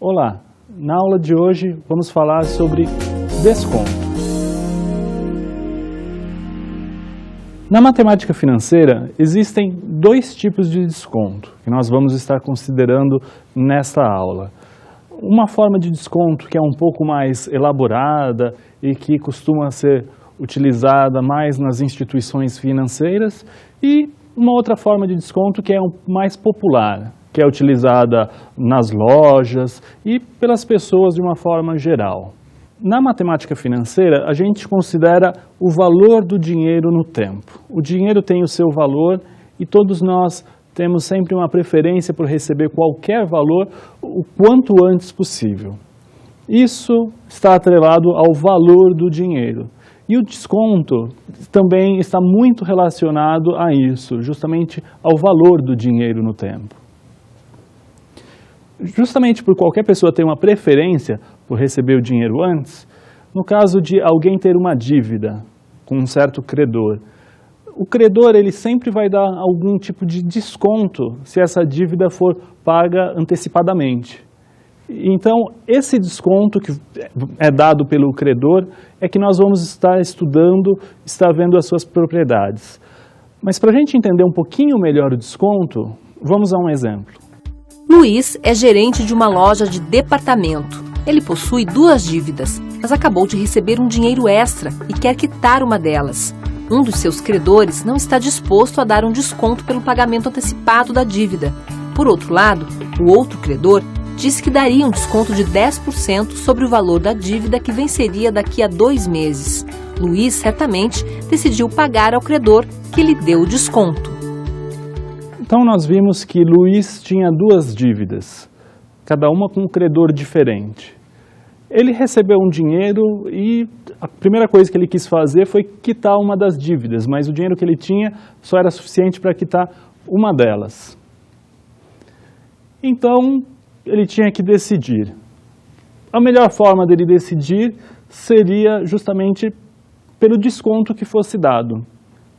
Olá, na aula de hoje vamos falar sobre desconto. Na matemática financeira existem dois tipos de desconto que nós vamos estar considerando nesta aula. Uma forma de desconto que é um pouco mais elaborada e que costuma ser utilizada mais nas instituições financeiras e uma outra forma de desconto que é mais popular, que é utilizada nas lojas e pelas pessoas de uma forma geral. Na matemática financeira, a gente considera o valor do dinheiro no tempo. O dinheiro tem o seu valor e todos nós temos sempre uma preferência por receber qualquer valor o quanto antes possível. Isso está atrelado ao valor do dinheiro. E o desconto também está muito relacionado a isso, justamente ao valor do dinheiro no tempo. Justamente por qualquer pessoa ter uma preferência por receber o dinheiro antes, no caso de alguém ter uma dívida com um certo credor, o credor ele sempre vai dar algum tipo de desconto se essa dívida for paga antecipadamente. Então, esse desconto que é dado pelo credor é que nós vamos estar estudando, estar vendo as suas propriedades. Mas para a gente entender um pouquinho melhor o desconto, vamos a um exemplo. Luiz é gerente de uma loja de departamento. Ele possui duas dívidas, mas acabou de receber um dinheiro extra e quer quitar uma delas. Um dos seus credores não está disposto a dar um desconto pelo pagamento antecipado da dívida. Por outro lado, o outro credor disse que daria um desconto de 10% sobre o valor da dívida que venceria daqui a 2 meses. Luiz certamente decidiu pagar ao credor que lhe deu o desconto. Então nós vimos que Luiz tinha duas dívidas, cada uma com um credor diferente. Ele recebeu um dinheiro e a primeira coisa que ele quis fazer foi quitar uma das dívidas, mas o dinheiro que ele tinha só era suficiente para quitar uma delas. Então ele tinha que decidir. A melhor forma dele decidir seria justamente pelo desconto que fosse dado.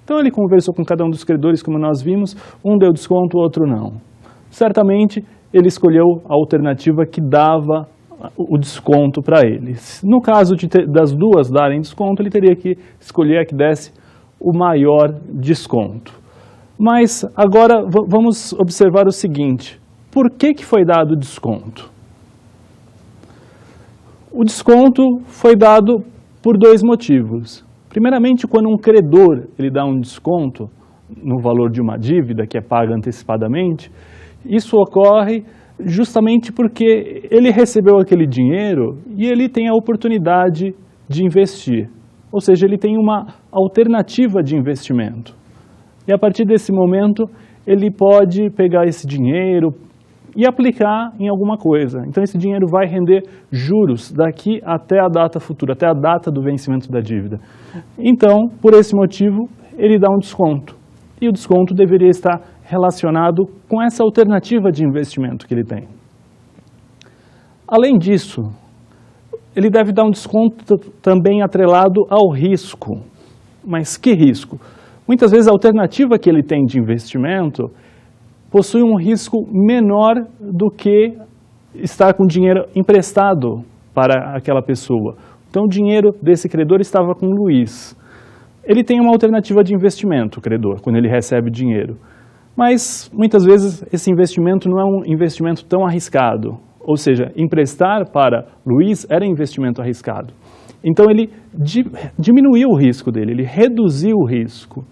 Então ele conversou com cada um dos credores, como nós vimos, um deu desconto, o outro não. Certamente ele escolheu a alternativa que dava o desconto para ele. No caso das duas darem desconto, ele teria que escolher a que desse o maior desconto. Mas agora vamos observar o seguinte: por que foi dado o desconto? O desconto foi dado por dois motivos. Primeiramente, quando um credor ele dá um desconto no valor de uma dívida que é paga antecipadamente, isso ocorre justamente porque ele recebeu aquele dinheiro e ele tem a oportunidade de investir. Ou seja, ele tem uma alternativa de investimento. E a partir desse momento, ele pode pegar esse dinheiro e aplicar em alguma coisa. Então esse dinheiro vai render juros daqui até a data futura, até a data do vencimento da dívida. Então, por esse motivo, ele dá um desconto. E o desconto deveria estar relacionado com essa alternativa de investimento que ele tem. Além disso, ele deve dar um desconto também atrelado ao risco. Mas que risco? Muitas vezes a alternativa que ele tem de investimento possui um risco menor do que estar com dinheiro emprestado para aquela pessoa. Então o dinheiro desse credor estava com o Luiz. Ele tem uma alternativa de investimento, o credor, quando ele recebe dinheiro. Mas muitas vezes esse investimento não é um investimento tão arriscado. Ou seja, emprestar para Luiz era investimento arriscado. Então ele diminuiu o risco dele, ele reduziu o risco.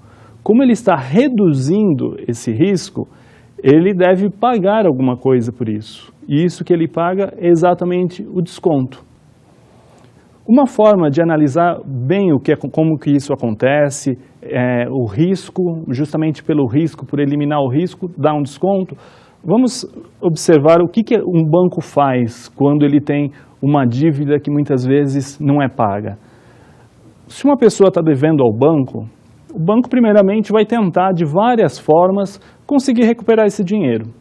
Como ele está reduzindo esse risco, ele deve pagar alguma coisa por isso. E isso que ele paga é exatamente o desconto. Uma forma de analisar bem como que isso acontece, o risco, justamente pelo risco, por eliminar o risco, dar um desconto, vamos observar o que um banco faz quando ele tem uma dívida que muitas vezes não é paga. Se uma pessoa está devendo ao banco, o banco primeiramente vai tentar de várias formas conseguir recuperar esse dinheiro.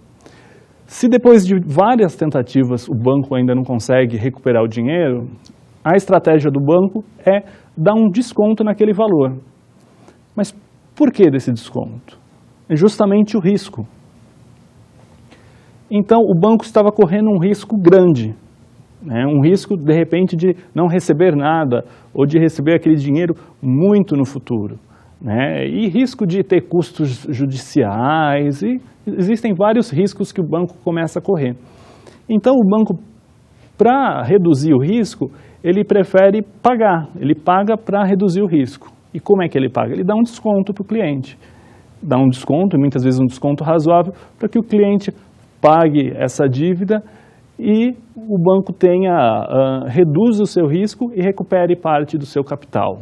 Se depois de várias tentativas o banco ainda não consegue recuperar o dinheiro, a estratégia do banco é dar um desconto naquele valor. Mas por que desse desconto? É justamente o risco. Então, o banco estava correndo um risco grande, né? Um risco, de repente, de não receber nada ou de receber aquele dinheiro muito no futuro, né? E risco de ter custos judiciais, e existem vários riscos que o banco começa a correr. Então, o banco, para reduzir o risco, ele prefere pagar, ele paga para reduzir o risco. E como é que ele paga? Ele dá um desconto para o cliente. Dá um desconto, muitas vezes um desconto razoável, para que o cliente pague essa dívida e o banco reduza o seu risco e recupere parte do seu capital.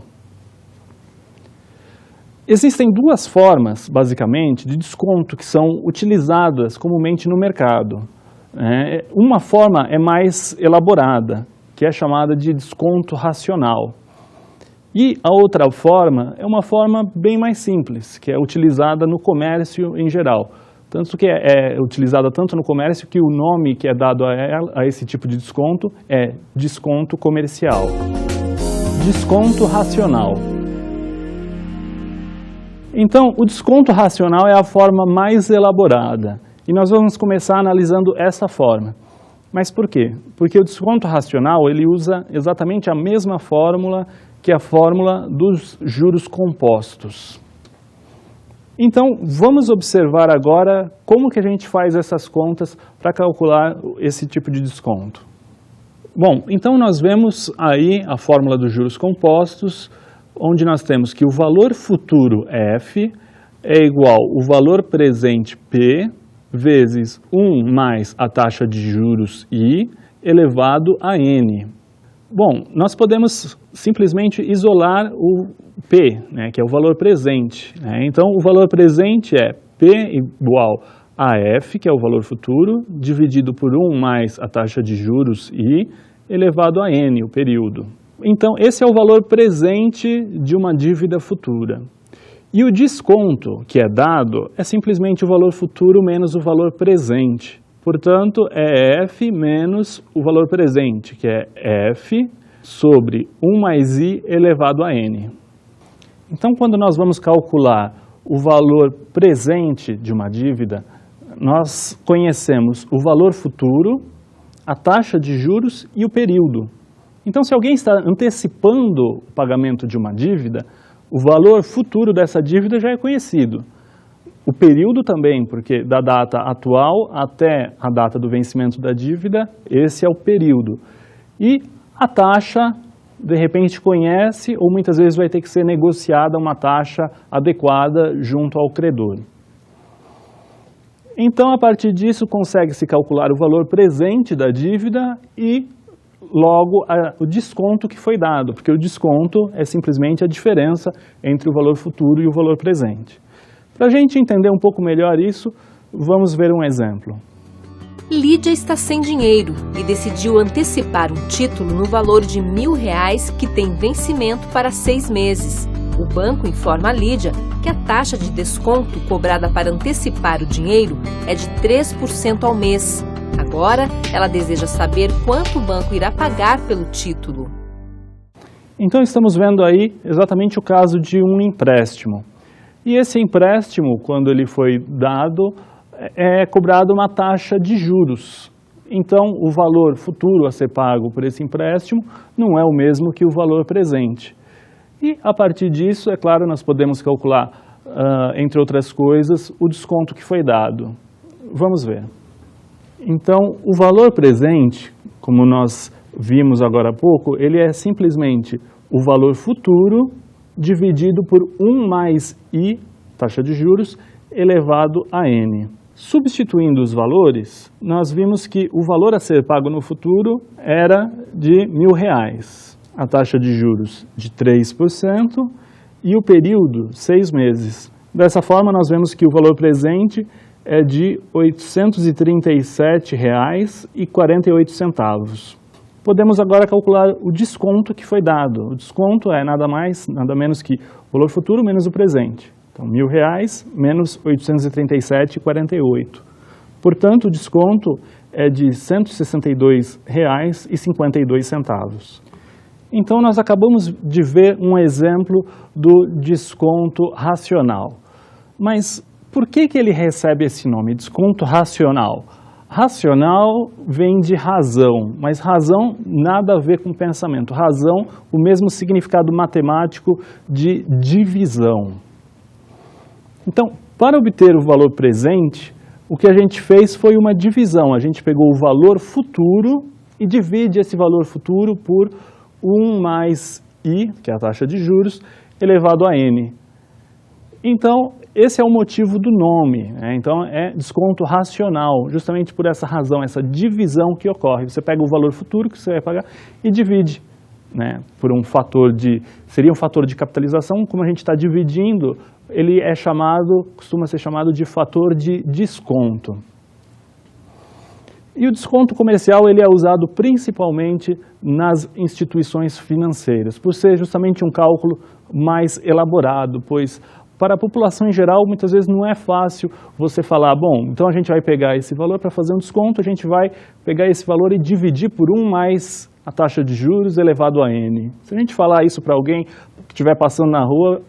Existem duas formas, basicamente, de desconto que são utilizadas comumente no mercado. Uma forma é mais elaborada, que é chamada de desconto racional. E a outra forma é uma forma bem mais simples, que é utilizada no comércio em geral. Tanto que é utilizada tanto no comércio que o nome que é dado a esse tipo de desconto é desconto comercial. Desconto racional. Então, o desconto racional é a forma mais elaborada. E nós vamos começar analisando essa forma. Mas por quê? Porque o desconto racional ele usa exatamente a mesma fórmula que a fórmula dos juros compostos. Então, vamos observar agora como que a gente faz essas contas para calcular esse tipo de desconto. Bom, então nós vemos aí a fórmula dos juros compostos, onde nós temos que o valor futuro F é igual ao valor presente P vezes 1 mais a taxa de juros I elevado a N. Bom, nós podemos simplesmente isolar o P, né, que é o valor presente, né? Então, o valor presente é P igual a F, que é o valor futuro, dividido por 1 mais a taxa de juros I, elevado a N, o período. Então, esse é o valor presente de uma dívida futura. E o desconto que é dado é simplesmente o valor futuro menos o valor presente. Portanto, é F menos o valor presente, que é F sobre 1 mais I elevado a N. Então, quando nós vamos calcular o valor presente de uma dívida, nós conhecemos o valor futuro, a taxa de juros e o período. Então, se alguém está antecipando o pagamento de uma dívida, o valor futuro dessa dívida já é conhecido. O período também, porque da data atual até a data do vencimento da dívida, esse é o período. E a taxa, de repente conhece, ou muitas vezes vai ter que ser negociada uma taxa adequada junto ao credor. Então, a partir disso, consegue-se calcular o valor presente da dívida e logo o desconto que foi dado, porque o desconto é simplesmente a diferença entre o valor futuro e o valor presente. Para a gente entender um pouco melhor isso, vamos ver um exemplo. Lídia está sem dinheiro e decidiu antecipar um título no valor de R$1.000 que tem vencimento para 6 meses. O banco informa a Lídia que a taxa de desconto cobrada para antecipar o dinheiro é de 3% ao mês. Agora, ela deseja saber quanto o banco irá pagar pelo título. Então, estamos vendo aí exatamente o caso de um empréstimo. E esse empréstimo, quando ele foi dado, é cobrado uma taxa de juros. Então, o valor futuro a ser pago por esse empréstimo não é o mesmo que o valor presente. E, a partir disso, é claro, nós podemos calcular, entre outras coisas, o desconto que foi dado. Vamos ver. Então, o valor presente, como nós vimos agora há pouco, ele é simplesmente o valor futuro dividido por 1 mais I, taxa de juros, elevado a N. Substituindo os valores, nós vimos que o valor a ser pago no futuro era de R$1.000, a taxa de juros de 3% e o período 6 meses. Dessa forma, nós vemos que o valor presente é de R$ 837,48. Podemos agora calcular o desconto que foi dado. O desconto é nada mais, nada menos que o valor futuro menos o presente. Então, R$1.000 menos 837,48. Portanto, o desconto é de R$ 162,52. Então, nós acabamos de ver um exemplo do desconto racional. Mas por que ele recebe esse nome, desconto racional? Racional vem de razão, mas razão nada a ver com pensamento. Razão, o mesmo significado matemático de divisão. Então, para obter o valor presente, o que a gente fez foi uma divisão. A gente pegou o valor futuro e divide esse valor futuro por 1 mais I, que é a taxa de juros, elevado a N. Então, esse é o motivo do nome, né? Então, é desconto racional, justamente por essa razão, essa divisão que ocorre. Você pega o valor futuro que você vai pagar e divide, né, por um fator seria um fator de capitalização, como a gente está dividindo, ele é costuma ser chamado de fator de desconto. E o desconto comercial ele é usado principalmente nas instituições financeiras, por ser justamente um cálculo mais elaborado, pois para a população em geral muitas vezes não é fácil você falar, bom, então a gente vai pegar esse valor para fazer um desconto, a gente vai pegar esse valor e dividir por 1 mais a taxa de juros elevado a N. Se a gente falar isso para alguém que estiver passando na rua,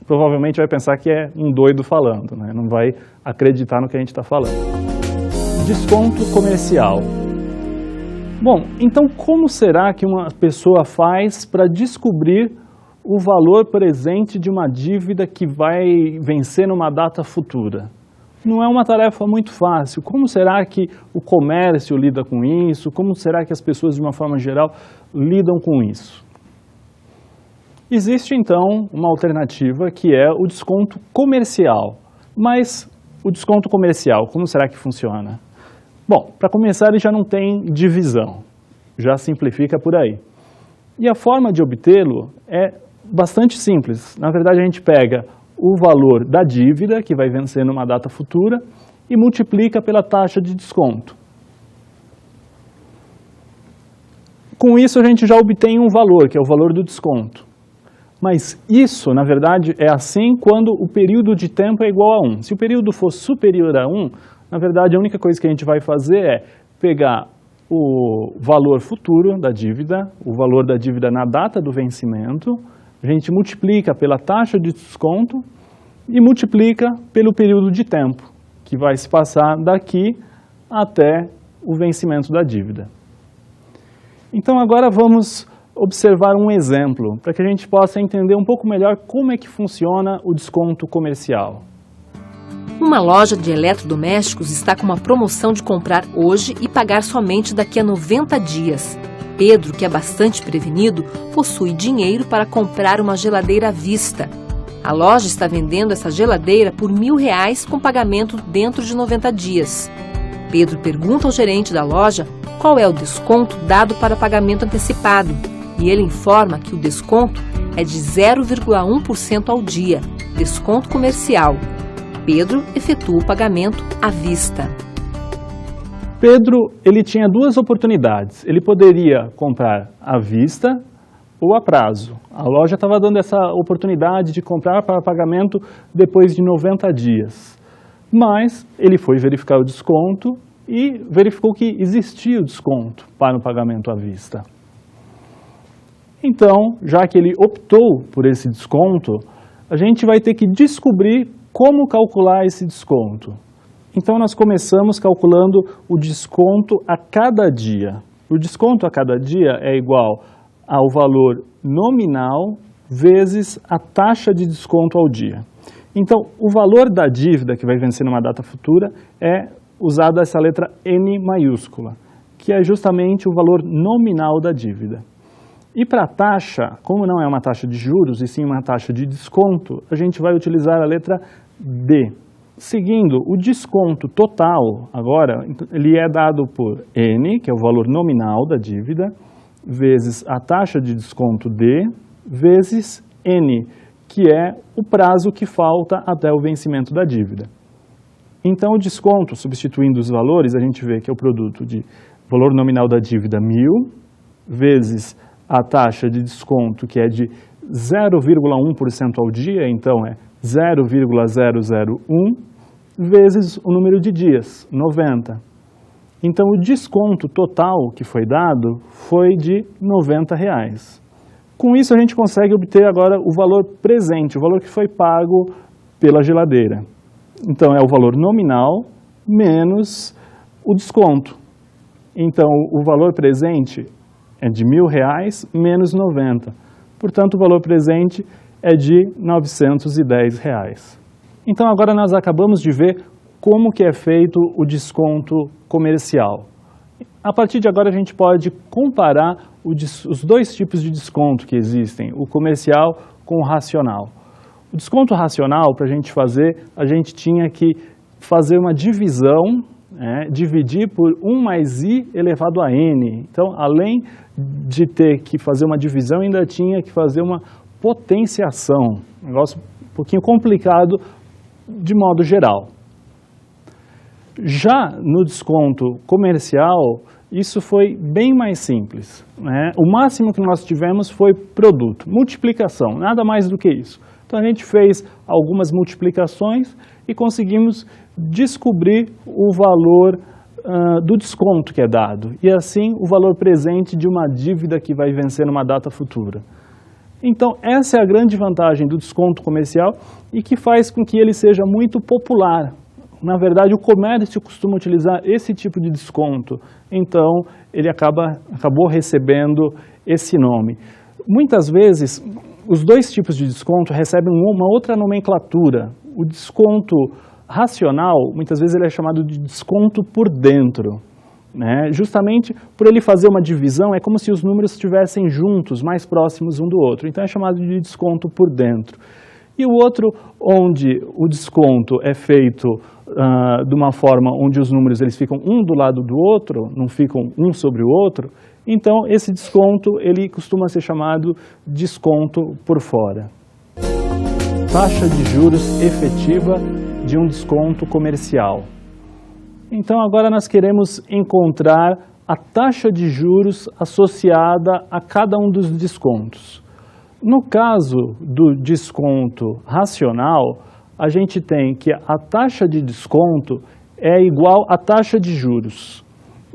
provavelmente vai pensar que é um doido falando, né? Não vai acreditar no que a gente está falando. Desconto comercial. Bom, então como será que uma pessoa faz para descobrir o valor presente de uma dívida que vai vencer numa data futura? Não é uma tarefa muito fácil. Como será que o comércio lida com isso? Como será que as pessoas, de uma forma geral, lidam com isso? Existe, então, uma alternativa que é o desconto comercial. Mas o desconto comercial, como será que funciona? Bom, para começar, ele já não tem divisão. Já simplifica por aí. E a forma de obtê-lo é bastante simples. Na verdade, a gente pega o valor da dívida, que vai vencer numa data futura, e multiplica pela taxa de desconto. Com isso, a gente já obtém um valor, que é o valor do desconto. Mas isso, na verdade, é assim quando o período de tempo é igual a 1. Se o período for superior a 1, na verdade, a única coisa que a gente vai fazer é pegar o valor futuro da dívida, o valor da dívida na data do vencimento, a gente multiplica pela taxa de desconto e multiplica pelo período de tempo, que vai se passar daqui até o vencimento da dívida. Então agora vamos observar um exemplo, para que a gente possa entender um pouco melhor como é que funciona o desconto comercial. Uma loja de eletrodomésticos está com uma promoção de comprar hoje e pagar somente daqui a 90 dias. Pedro, que é bastante prevenido, possui dinheiro para comprar uma geladeira à vista. A loja está vendendo essa geladeira por R$1.000 com pagamento dentro de 90 dias. Pedro pergunta ao gerente da loja qual é o desconto dado para pagamento antecipado e ele informa que o desconto é de 0,1% ao dia, desconto comercial. Pedro efetua o pagamento à vista. Pedro, ele tinha duas oportunidades. Ele poderia comprar à vista ou a prazo. A loja estava dando essa oportunidade de comprar para pagamento depois de 90 dias. Mas ele foi verificar o desconto e verificou que existia o desconto para o pagamento à vista. Então, já que ele optou por esse desconto, a gente vai ter que descobrir como calcular esse desconto. Então, nós começamos calculando o desconto a cada dia. O desconto a cada dia é igual ao valor nominal vezes a taxa de desconto ao dia. Então, o valor da dívida que vai vencer numa data futura é usada essa letra N maiúscula, que é justamente o valor nominal da dívida. E para a taxa, como não é uma taxa de juros e sim uma taxa de desconto, a gente vai utilizar a letra D. Seguindo, o desconto total, agora, ele é dado por N, que é o valor nominal da dívida, vezes a taxa de desconto D, vezes N, que é o prazo que falta até o vencimento da dívida. Então, o desconto, substituindo os valores, a gente vê que é o produto de valor nominal da dívida 1.000, vezes a taxa de desconto, que é de 0,1% ao dia, então é 0,001, vezes o número de dias, 90. Então, o desconto total que foi dado foi de R$90. Com isso, a gente consegue obter agora o valor presente, o valor que foi pago pela geladeira. Então, é o valor nominal menos o desconto. Então, o valor presente é de R$ 1.000 menos 90. Portanto, o valor presente é de R$ 910. Então, agora nós acabamos de ver como que é feito o desconto comercial. A partir de agora, a gente pode comparar os dois tipos de desconto que existem, o comercial com o racional. O desconto racional, para a gente fazer, a gente tinha que fazer uma divisão, dividir por 1 mais i elevado a n. Então, além de ter que fazer uma divisão, ainda tinha que fazer uma potenciação. Um negócio um pouquinho complicado de modo geral. Já no desconto comercial, isso foi bem mais simples, né? O máximo que nós tivemos foi produto, multiplicação, nada mais do que isso. Então a gente fez algumas multiplicações e conseguimos descobrir o valor do desconto que é dado, e assim o valor presente de uma dívida que vai vencer numa data futura. Então essa é a grande vantagem do desconto comercial e que faz com que ele seja muito popular. Na verdade, o comércio costuma utilizar esse tipo de desconto, então ele acabou recebendo esse nome. Muitas vezes, os dois tipos de desconto recebem uma outra nomenclatura. O desconto racional, muitas vezes ele é chamado de desconto por dentro, né? Justamente por ele fazer uma divisão, é como se os números estivessem juntos, mais próximos um do outro, então é chamado de desconto por dentro. E o outro, onde o desconto é feito de uma forma onde os números eles ficam um do lado do outro, não ficam um sobre o outro, então esse desconto ele costuma ser chamado desconto por fora. Taxa de juros efetiva de um desconto comercial. Então agora nós queremos encontrar a taxa de juros associada a cada um dos descontos. No caso do desconto racional, a gente tem que a taxa de desconto é igual à taxa de juros.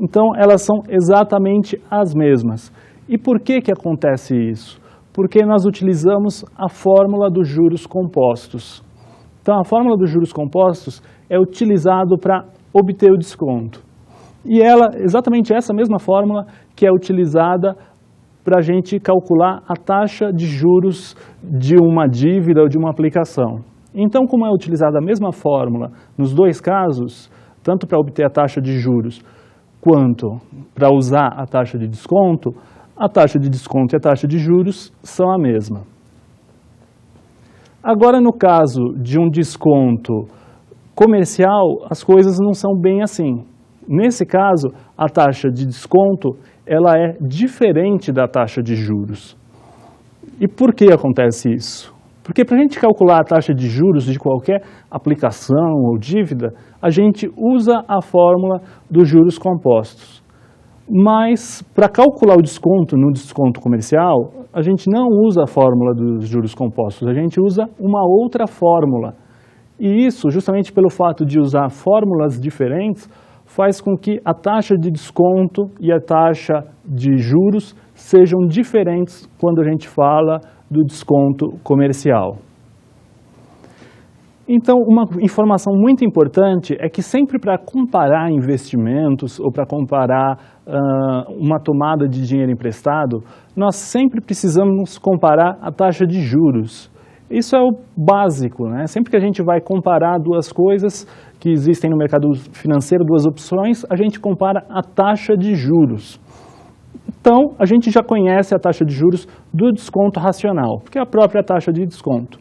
Então, elas são exatamente as mesmas. E por que que acontece isso? Porque nós utilizamos a fórmula dos juros compostos. Então, a fórmula dos juros compostos é utilizada para obter o desconto. E ela, exatamente essa mesma fórmula que é utilizada para a gente calcular a taxa de juros de uma dívida ou de uma aplicação. Então, como é utilizada a mesma fórmula nos dois casos, tanto para obter a taxa de juros quanto para usar a taxa de desconto e a taxa de juros são a mesma. Agora, no caso de um desconto comercial, as coisas não são bem assim. Nesse caso, a taxa de desconto ela é diferente da taxa de juros. E por que acontece isso? Porque para a gente calcular a taxa de juros de qualquer aplicação ou dívida, a gente usa a fórmula dos juros compostos. Mas para calcular o desconto no desconto comercial, a gente não usa a fórmula dos juros compostos, a gente usa uma outra fórmula. E isso, justamente pelo fato de usar fórmulas diferentes, faz com que a taxa de desconto e a taxa de juros sejam diferentes quando a gente fala do desconto comercial. Então, uma informação muito importante é que sempre para comparar investimentos ou para comparar uma tomada de dinheiro emprestado, nós sempre precisamos comparar a taxa de juros. Isso é o básico, né? Sempre que a gente vai comparar duas coisas que existem no mercado financeiro, duas opções, a gente compara a taxa de juros. Então, a gente já conhece a taxa de juros do desconto racional, porque é a própria taxa de desconto.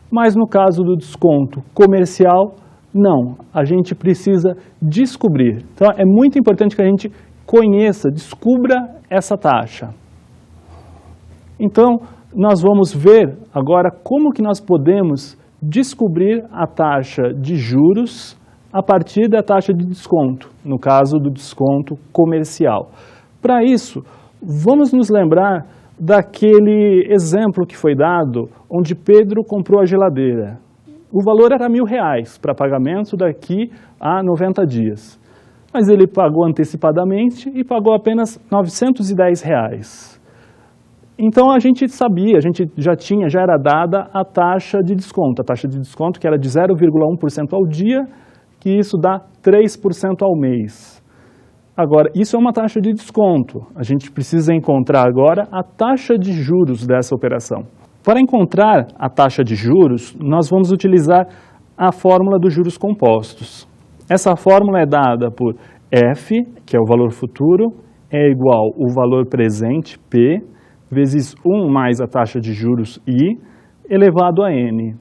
Mas no caso do desconto comercial, não. A gente precisa descobrir. Então, é muito importante que a gente conheça, descubra essa taxa. Então, nós vamos ver agora como que nós podemos descobrir a taxa de juros a partir da taxa de desconto, no caso do desconto comercial. Para isso, vamos nos lembrar daquele exemplo que foi dado, onde Pedro comprou a geladeira. O valor era R$ 1.000 para pagamento daqui a 90 dias. Mas ele pagou antecipadamente e pagou apenas R$ 910. Então a gente sabia, a gente já era dada a taxa de desconto que era de 0,1% ao dia, que isso dá 3% ao mês. Agora, isso é uma taxa de desconto. A gente precisa encontrar agora a taxa de juros dessa operação. Para encontrar a taxa de juros, nós vamos utilizar a fórmula dos juros compostos. Essa fórmula é dada por F, que é o valor futuro, é igual ao valor presente, P, vezes 1 mais a taxa de juros, I, elevado a N.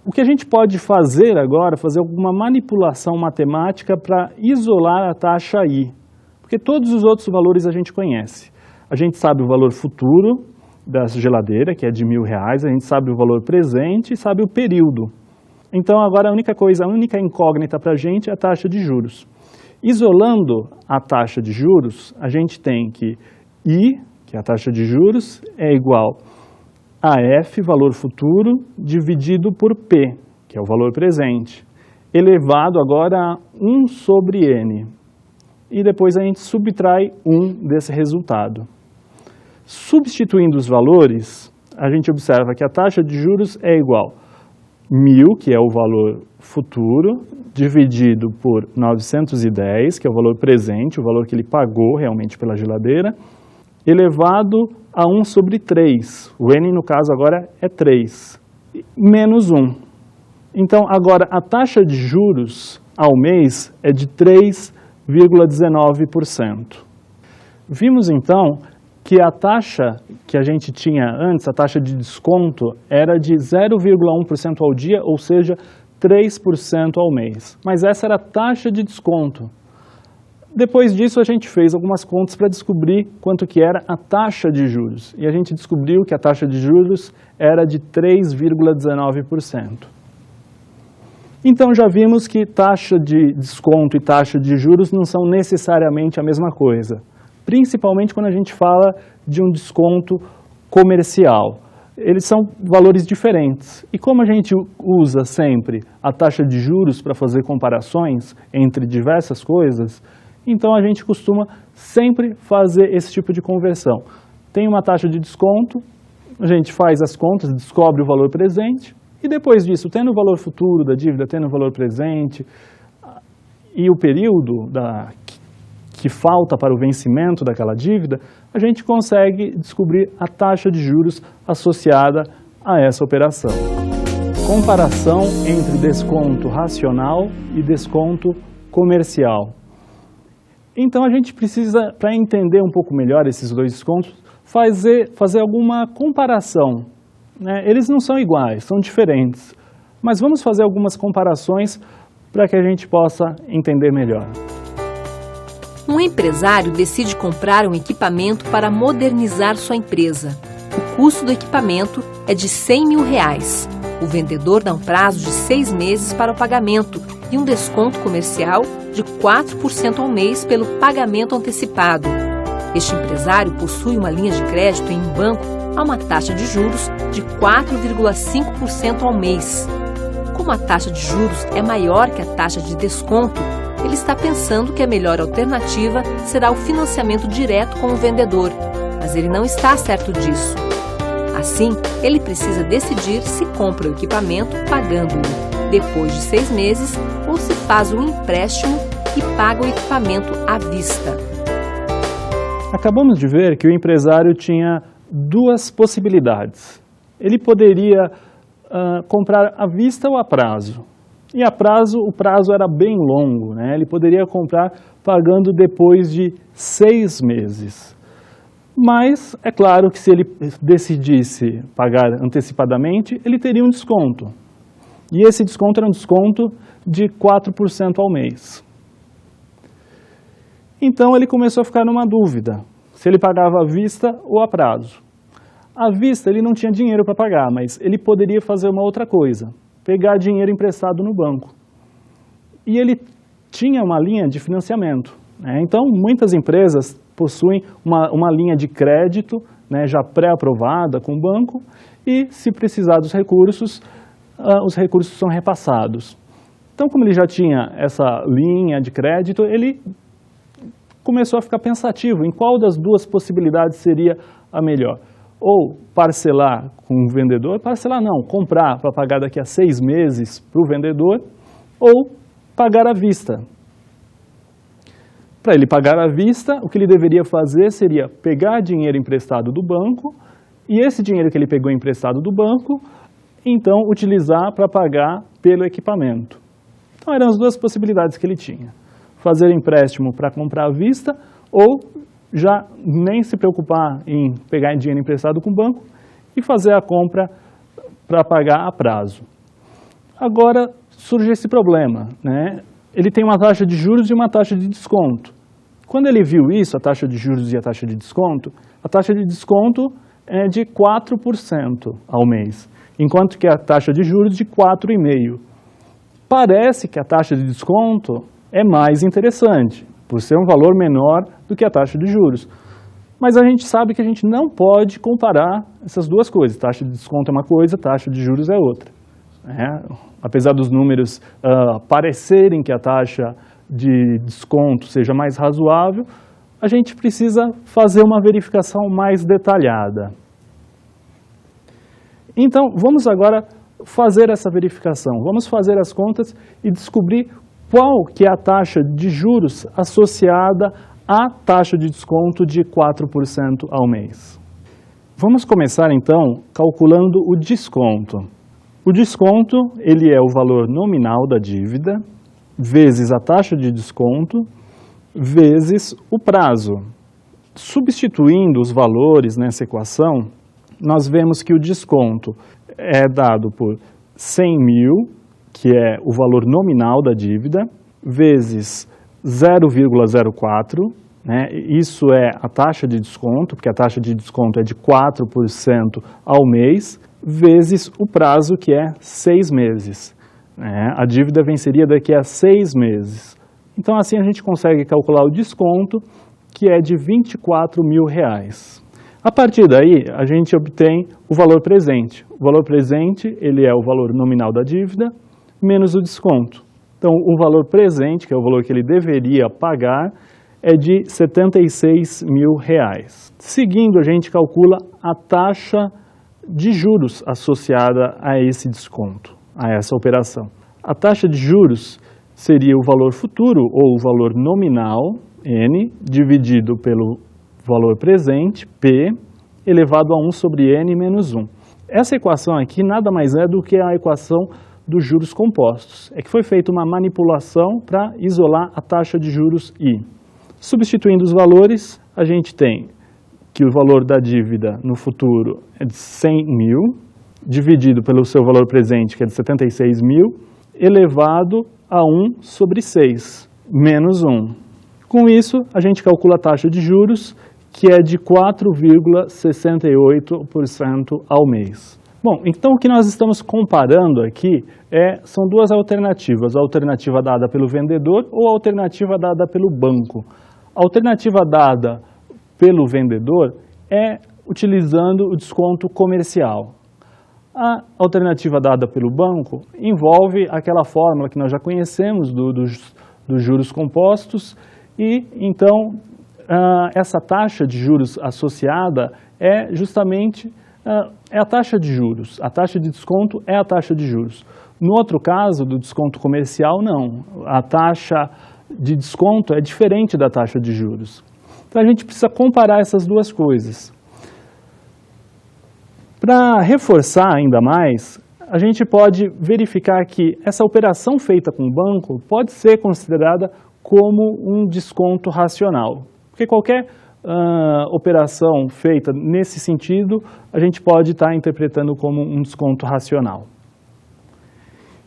O que a gente pode fazer agora, fazer alguma manipulação matemática para isolar a taxa I, porque todos os outros valores a gente conhece. A gente sabe o valor futuro da geladeira, que é de R$1.000, a gente sabe o valor presente e sabe o período. Então agora a única incógnita para a gente é a taxa de juros. Isolando a taxa de juros, a gente tem que I, que é a taxa de juros, é igual a F, valor futuro, dividido por P, que é o valor presente, elevado agora a 1 sobre N. E depois a gente subtrai 1 desse resultado. Substituindo os valores, a gente observa que a taxa de juros é igual a 1.000, que é o valor futuro, dividido por 910, que é o valor presente, o valor que ele pagou realmente pela geladeira, elevado a 1 sobre 3. O N, no caso, agora é 3, menos 1. Então, agora, a taxa de juros ao mês é de 3,19%. Vimos, então, que a taxa que a gente tinha antes, a taxa de desconto, era de 0,1% ao dia, ou seja, 3% ao mês. Mas essa era a taxa de desconto. Depois disso, a gente fez algumas contas para descobrir quanto que era a taxa de juros. E a gente descobriu que a taxa de juros era de 3,19%. Então, já vimos que taxa de desconto e taxa de juros não são necessariamente a mesma coisa. Principalmente quando a gente fala de um desconto comercial. Eles são valores diferentes. E como a gente usa sempre a taxa de juros para fazer comparações entre diversas coisas, então a gente costuma sempre fazer esse tipo de conversão. Tem uma taxa de desconto, a gente faz as contas, descobre o valor presente, e depois disso, tendo o valor futuro da dívida, tendo o valor presente e o período que falta para o vencimento daquela dívida, a gente consegue descobrir a taxa de juros associada a essa operação. Comparação entre desconto racional e desconto comercial. Então a gente precisa, para entender um pouco melhor esses dois descontos, fazer alguma comparação. Né? Eles não são iguais, são diferentes. Mas vamos fazer algumas comparações para que a gente possa entender melhor. Um empresário decide comprar um equipamento para modernizar sua empresa. O custo do equipamento é de R$100.000. O vendedor dá um prazo de 6 meses para o pagamento e um desconto comercial de 4% ao mês pelo pagamento antecipado. Este empresário possui uma linha de crédito em um banco a uma taxa de juros de 4,5% ao mês. Como a taxa de juros é maior que a taxa de desconto, ele está pensando que a melhor alternativa será o financiamento direto com o vendedor, mas ele não está certo disso. Assim, ele precisa decidir se compra o equipamento pagando-o depois de 6 meses ou se faz um empréstimo e paga o equipamento à vista. Acabamos de ver que o empresário tinha 2 possibilidades. Ele poderia comprar à vista ou a prazo. E a prazo, o prazo era bem longo, né? Ele poderia comprar pagando depois de 6 meses. Mas é claro que se ele decidisse pagar antecipadamente, ele teria um desconto. E esse desconto era um desconto de 4% ao mês. Então ele começou a ficar numa dúvida, se ele pagava à vista ou a prazo. À vista ele não tinha dinheiro para pagar, mas ele poderia fazer uma outra coisa, pegar dinheiro emprestado no banco. E ele tinha uma linha de financiamento. Né? Então muitas empresas possuem uma linha de crédito, né, já pré-aprovada com o banco, e se precisar dos recursos, os recursos são repassados. Então, como ele já tinha essa linha de crédito, ele começou a ficar pensativo em qual das 2 possibilidades seria a melhor. Ou parcelar com o vendedor, parcelar não, comprar para pagar daqui a 6 meses para o vendedor, ou pagar à vista. Para ele pagar à vista, o que ele deveria fazer seria pegar dinheiro emprestado do banco e esse dinheiro que ele pegou emprestado do banco, então utilizar para pagar pelo equipamento. Então eram as duas possibilidades que ele tinha. Fazer empréstimo para comprar à vista ou já nem se preocupar em pegar dinheiro emprestado com o banco e fazer a compra para pagar a prazo. Agora surge esse problema, né? Ele tem uma taxa de juros e uma taxa de desconto. Quando ele viu isso, a taxa de juros e a taxa de desconto é de 4% ao mês, enquanto que a taxa de juros de 4,5%. Parece que a taxa de desconto é mais interessante, por ser um valor menor do que a taxa de juros. Mas a gente sabe que a gente não pode comparar essas duas coisas. Taxa de desconto é uma coisa, taxa de juros é outra. Apesar dos números parecerem que a taxa de desconto seja mais razoável, a gente precisa fazer uma verificação mais detalhada. Então, vamos agora fazer essa verificação. Vamos fazer as contas e descobrir qual que é a taxa de juros associada à taxa de desconto de 4% ao mês. Vamos começar, então, calculando o desconto. O desconto, ele é o valor nominal da dívida, vezes a taxa de desconto, vezes o prazo. Substituindo os valores nessa equação, nós vemos que o desconto é dado por 100 mil, que é o valor nominal da dívida, vezes 0,04, né? Isso é a taxa de desconto, porque a taxa de desconto é de 4% ao mês, vezes o prazo, que é 6 meses. A dívida venceria daqui a 6 meses. Então, assim a gente consegue calcular o desconto, que é de R$ 24 mil. A partir daí, a gente obtém o valor presente. O valor presente, ele é o valor nominal da dívida, menos o desconto. Então, o valor presente, que é o valor que ele deveria pagar, é de R$ 76 mil. Seguindo, a gente calcula a taxa de juros associada a esse desconto, a essa operação. A taxa de juros seria o valor futuro, ou o valor nominal, N, dividido pelo valor presente, P, elevado a 1 sobre N menos 1. Essa equação aqui nada mais é do que a equação dos juros compostos. É que foi feita uma manipulação para isolar a taxa de juros I. Substituindo os valores, a gente tem que o valor da dívida no futuro é de 100 mil, dividido pelo seu valor presente, que é de 76 mil, elevado a 1 sobre 6, menos 1. Com isso, a gente calcula a taxa de juros, que é de 4,68% ao mês. Bom, então o que nós estamos comparando aqui são duas alternativas, a alternativa dada pelo vendedor ou a alternativa dada pelo banco. A alternativa dada pelo vendedor é utilizando o desconto comercial. A alternativa dada pelo banco envolve aquela fórmula que nós já conhecemos dos juros compostos e, então, essa taxa de juros associada é justamente a taxa de juros. A taxa de desconto é a taxa de juros. No outro caso, do desconto comercial, não. A taxa de desconto é diferente da taxa de juros. Então, a gente precisa comparar essas duas coisas. Para reforçar ainda mais, a gente pode verificar que essa operação feita com o banco pode ser considerada como um desconto racional. Porque qualquer operação feita nesse sentido, a gente pode estar interpretando como um desconto racional.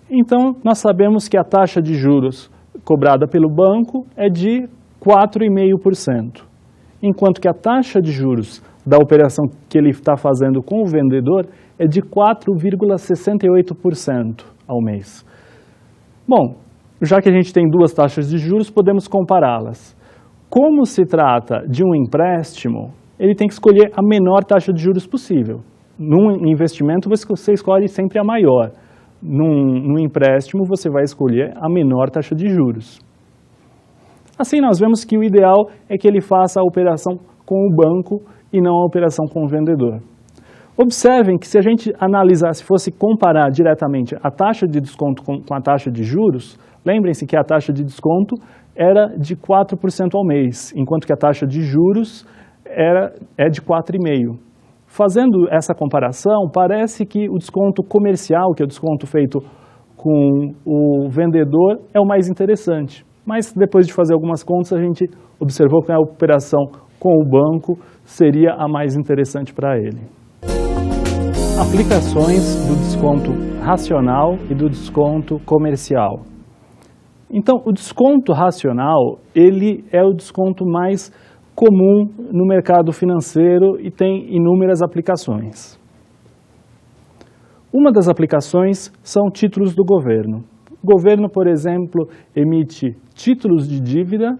Então, nós sabemos que a taxa de juros cobrada pelo banco é de 4,5%, enquanto que a taxa de juros da operação que ele está fazendo com o vendedor é de 4,68% ao mês. Bom, já que a gente tem duas taxas de juros, podemos compará-las. Como se trata de um empréstimo, ele tem que escolher a menor taxa de juros possível. Num investimento, você escolhe sempre a maior. Num empréstimo, você vai escolher a menor taxa de juros. Assim, nós vemos que o ideal é que ele faça a operação com o banco e não a operação com o vendedor. Observem que se a gente analisar, se fosse comparar diretamente a taxa de desconto com a taxa de juros, lembrem-se que a taxa de desconto era de 4% ao mês, enquanto que a taxa de juros é de 4,5%. Fazendo essa comparação, parece que o desconto comercial, que é o desconto feito com o vendedor, é o mais interessante. Mas depois de fazer algumas contas, a gente observou que a operação com o banco seria a mais interessante para ele. Aplicações do desconto racional e do desconto comercial. Então, o desconto racional, ele é o desconto mais comum no mercado financeiro e tem inúmeras aplicações. Uma das aplicações são títulos do governo. O governo, por exemplo, emite títulos de dívida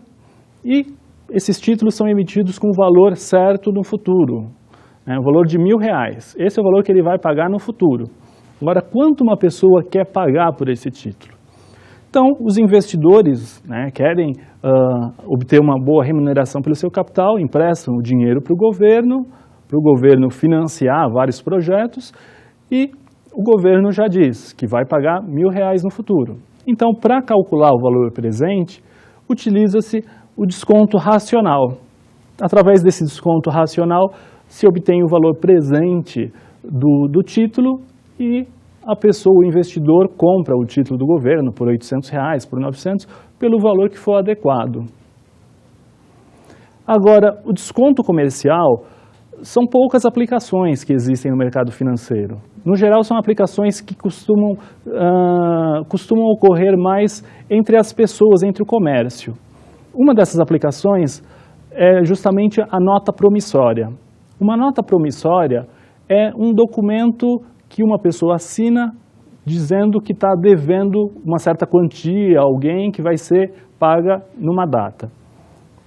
e esses títulos são emitidos com o valor certo no futuro, o valor de R$1.000. Esse é o valor que ele vai pagar no futuro. Agora, quanto uma pessoa quer pagar por esse título? Então, os investidores querem obter uma boa remuneração pelo seu capital, emprestam o dinheiro para o governo financiar vários projetos e o governo já diz que vai pagar R$1.000 no futuro. Então, para calcular o valor presente, utiliza-se o desconto racional. Através desse desconto racional, se obtém o valor presente do título e a pessoa, o investidor, compra o título do governo por R$800, por R$900, pelo valor que for adequado. Agora, o desconto comercial são poucas aplicações que existem no mercado financeiro. No geral, são aplicações que costumam ocorrer mais entre as pessoas, entre o comércio. Uma dessas aplicações é justamente a nota promissória. Uma nota promissória é um documento que uma pessoa assina dizendo que está devendo uma certa quantia a alguém que vai ser paga numa data.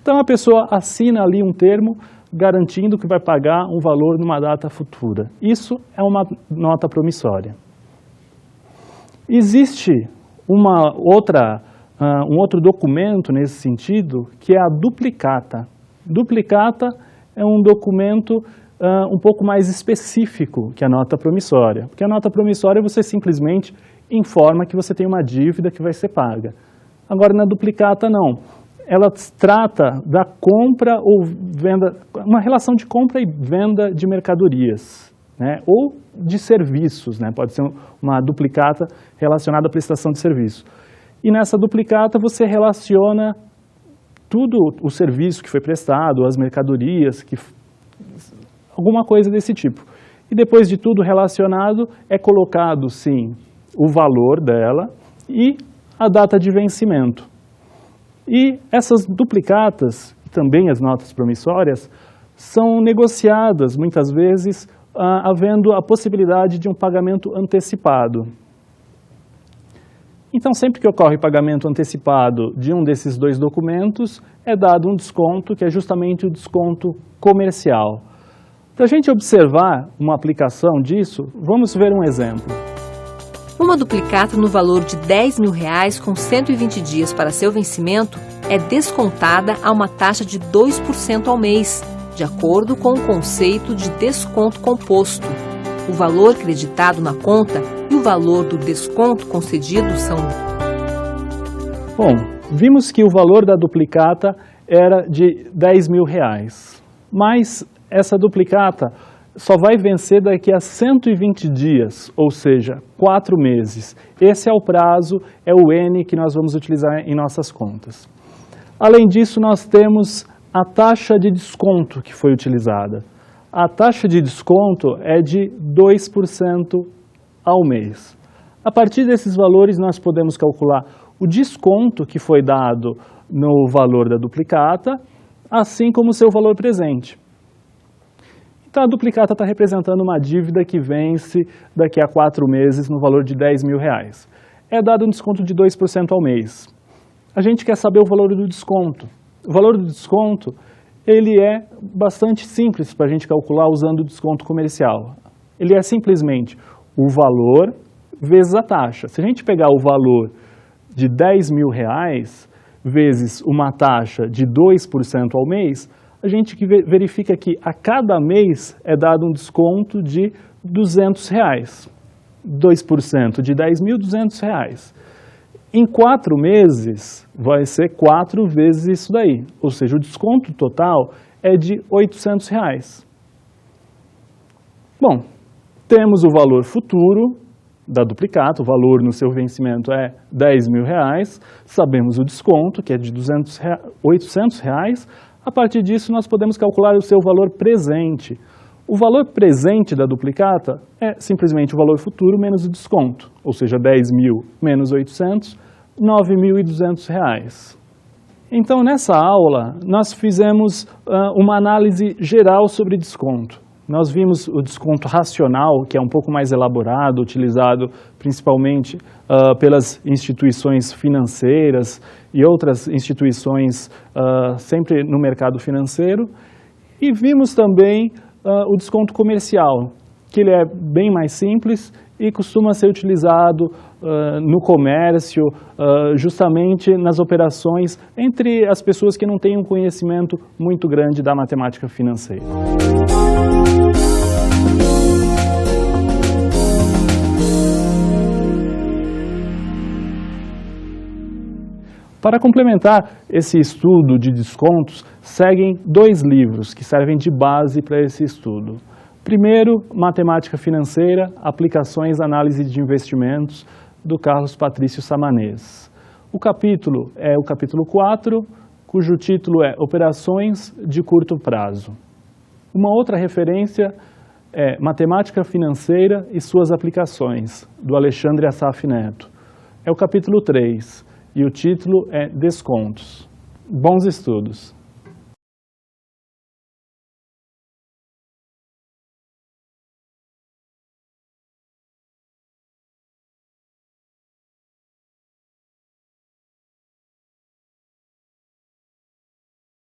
Então a pessoa assina ali um termo garantindo que vai pagar um valor numa data futura. Isso é uma nota promissória. Existe um outro documento nesse sentido que é a duplicata. Duplicata é um documento um pouco mais específico que a nota promissória. Porque a nota promissória você simplesmente informa que você tem uma dívida que vai ser paga. Agora, na duplicata, não. Ela trata da compra ou venda, uma relação de compra e venda de mercadorias, ou de serviços, pode ser uma duplicata relacionada à prestação de serviço. E nessa duplicata você relaciona tudo o serviço que foi prestado, as mercadorias, alguma coisa desse tipo. E depois de tudo relacionado, é colocado, sim, o valor dela e a data de vencimento. E essas duplicatas, também as notas promissórias, são negociadas, muitas vezes, havendo a possibilidade de um pagamento antecipado. Então, sempre que ocorre pagamento antecipado de um desses dois documentos, é dado um desconto, que é justamente o desconto comercial. Para a gente observar uma aplicação disso, vamos ver um exemplo. Uma duplicata no valor de R$10.000 com 120 dias para seu vencimento é descontada a uma taxa de 2% ao mês, de acordo com o conceito de desconto composto. O valor creditado na conta e o valor do desconto concedido são... Bom, vimos que o valor da duplicata era de R$10.000, mas essa duplicata só vai vencer daqui a 120 dias, ou seja, 4 meses. Esse é o prazo, é o N que nós vamos utilizar em nossas contas. Além disso, nós temos a taxa de desconto que foi utilizada. A taxa de desconto é de 2% ao mês. A partir desses valores, nós podemos calcular o desconto que foi dado no valor da duplicata, assim como o seu valor presente. Então, a duplicata está representando uma dívida que vence daqui a 4 meses no valor de R$10.000. É dado um desconto de 2% ao mês. A gente quer saber o valor do desconto. O valor do desconto, ele é bastante simples para a gente calcular usando o desconto comercial. Ele é simplesmente o valor vezes a taxa. Se a gente pegar o valor de R$10.000 vezes uma taxa de 2% ao mês, a gente verifica que a cada mês é dado um desconto de R$200. 2% de R$10.000, R$200. Em 4 meses, vai ser 4 vezes isso daí. Ou seja, o desconto total é de R$ 800. Bom, temos o valor futuro da duplicata, o valor no seu vencimento é R$10.000, sabemos o desconto, que é de R$ 800. A partir disso, nós podemos calcular o seu valor presente. O valor presente da duplicata é simplesmente o valor futuro menos o desconto, ou seja, 10.000 menos 800, R$ 9.200. Então, nessa aula, nós fizemos uma análise geral sobre desconto. Nós vimos o desconto racional, que é um pouco mais elaborado, utilizado principalmente pelas instituições financeiras e outras instituições sempre no mercado financeiro. E vimos também o desconto comercial, que ele é bem mais simples e costuma ser utilizado no comércio, justamente nas operações entre as pessoas que não têm um conhecimento muito grande da matemática financeira. Para complementar esse estudo de descontos, seguem 2 livros que servem de base para esse estudo. Primeiro, Matemática Financeira, Aplicações, Análise de Investimentos, do Carlos Patrício Samanez. O capítulo é o capítulo 4, cujo título é Operações de Curto Prazo. Uma outra referência é Matemática Financeira e Suas Aplicações, do Alexandre Assaf Neto. É o capítulo 3. E o título é Descontos. Bons estudos!